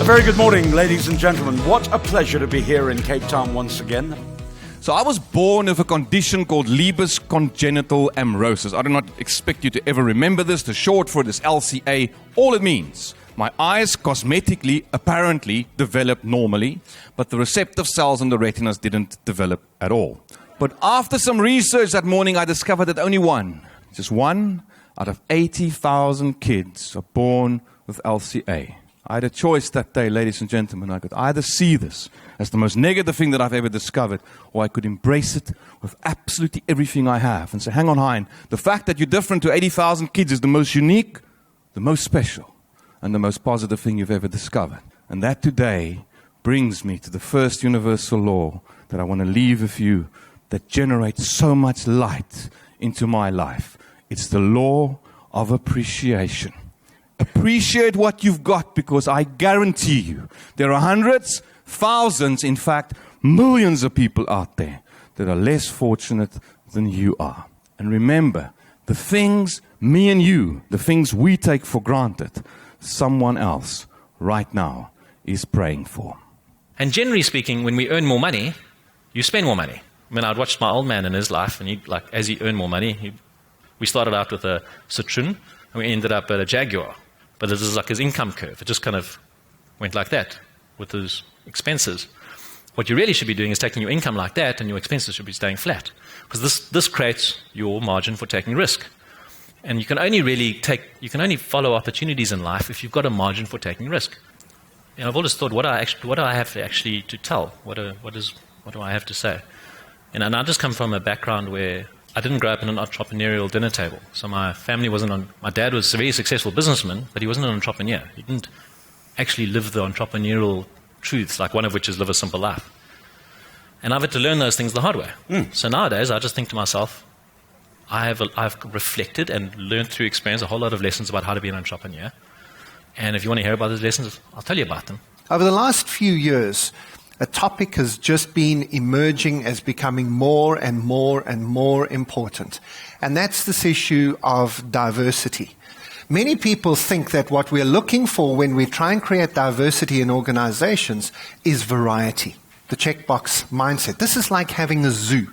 Very good morning, ladies and gentlemen. What a pleasure to be here in Cape Town once again. So I was born with a condition called Leber's congenital amaurosis. I do not expect you to ever remember this. The short for it is LCA. All it means, my eyes cosmetically, apparently, developed normally, but the receptive cells on the retinas didn't develop at all. But after some research that morning, I discovered that only just one out of 80,000 kids are born with LCA. I had a choice that day, ladies and gentlemen. I could either see this as the most negative thing that I've ever discovered, or I could embrace it with absolutely everything I have and say, hang on, Hein, the fact that you're different to 80,000 kids is the most unique, the most special, and the most positive thing you've ever discovered. And that today brings me to the first universal law that I want to leave with you that generates so much light into my life. It's the law of appreciation. Appreciate what you've got, because I guarantee you there are hundreds, thousands, in fact, millions of people out there that are less fortunate than you are. And remember, the things, me and you, the things we take for granted, someone else right now is praying for. And generally speaking, when we earn more money, you spend more money. I mean, I'd watched my old man in his life, and as he earned more money, we started out with a Citroen, and we ended up at a Jaguar. But this is like his income curve. It just kind of went like that with his expenses. What you really should be doing is taking your income like that, and your expenses should be staying flat. Because this creates your margin for taking risk. And you can only follow opportunities in life if you've got a margin for taking risk. You know, I've always thought, what do I have to tell? What do I have to say? And I just come from a background where I didn't grow up in an entrepreneurial dinner table. So my family my dad was a very successful businessman, but he wasn't an entrepreneur. He didn't actually live the entrepreneurial truths, like one of which is live a simple life. And I've had to learn those things the hard way. So nowadays, I just think to myself, I've reflected and learned through experience a whole lot of lessons about how to be an entrepreneur. And if you want to hear about those lessons, I'll tell you about them. Over the last few years, a topic has just been emerging as becoming more and more and more important. And that's this issue of diversity. Many people think that what we're looking for when we try and create diversity in organizations is variety, the checkbox mindset. This is like having a zoo.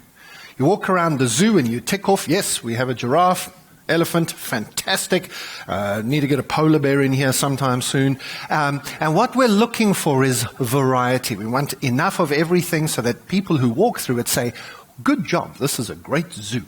You walk around the zoo and you tick off, yes, we have a giraffe, elephant, fantastic. Need to get a polar bear in here sometime soon. And what we're looking for is variety. We want enough of everything so that people who walk through it say, good job, this is a great zoo.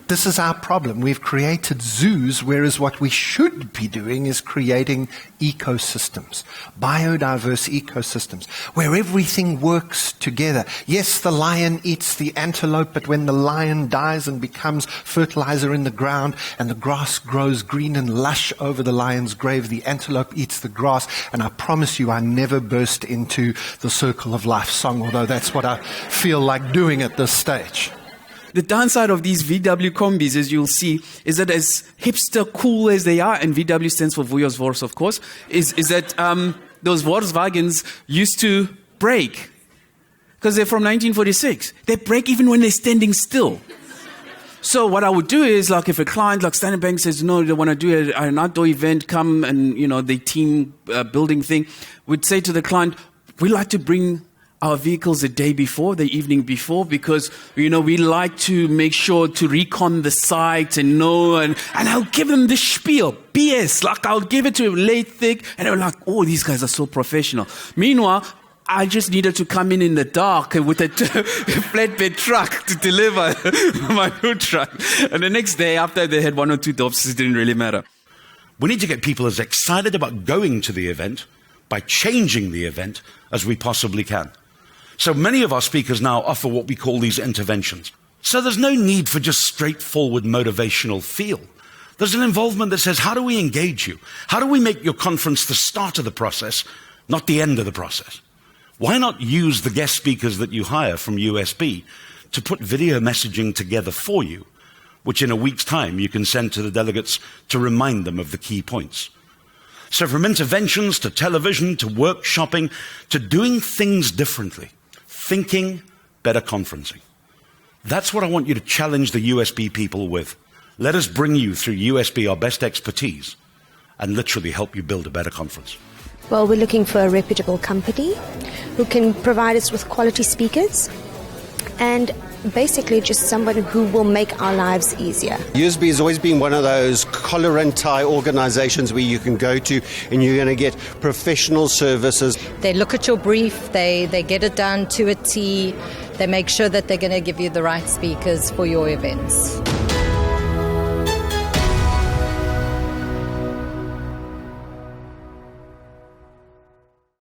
This is our problem. We've created zoos, whereas what we should be doing is creating ecosystems, biodiverse ecosystems, where everything works together. Yes, the lion eats the antelope, but when the lion dies and becomes fertilizer in the ground and the grass grows green and lush over the lion's grave, the antelope eats the grass. And I promise you, I never burst into the Circle of Life song, although that's what I feel like doing at this stage. The downside of these VW combis, as you'll see, is that as hipster cool as they are, and VW stands for Vos, of course, is that those Volkswagens used to brake because they're from 1946. They brake even when they're standing still. So what I would do is, like, if a client like Standard Bank says, no, they want to do an outdoor event, come and, the team building thing, we'd say to the client, we like to bring our vehicles the day before, the evening before, because, we like to make sure to recon the site and know, and I'll give them the spiel, BS, like I'll give it to them late thick, and they're like, oh, these guys are so professional. Meanwhile, I just needed to come in the dark with a flatbed truck to deliver my food truck. And the next day, after they had one or two dops, it didn't really matter. We need to get people as excited about going to the event by changing the event as we possibly can. So many of our speakers now offer what we call these interventions. So there's no need for just straightforward motivational feel. There's an involvement that says, how do we engage you? How do we make your conference the start of the process, not the end of the process? Why not use the guest speakers that you hire from USB to put video messaging together for you, which in a week's time you can send to the delegates to remind them of the key points? So from interventions to television to workshopping to doing things differently, thinking, better conferencing. That's what I want you to challenge the USB people with. Let us bring you through USB our best expertise and literally help you build a better conference. Well, we're looking for a reputable company who can provide us with quality speakers and basically just someone who will make our lives easier. USB has always been one of those collar and tie organizations where you can go to and you're going to get professional services. They look at your brief, they get it down to a T, they make sure that they're going to give you the right speakers for your events.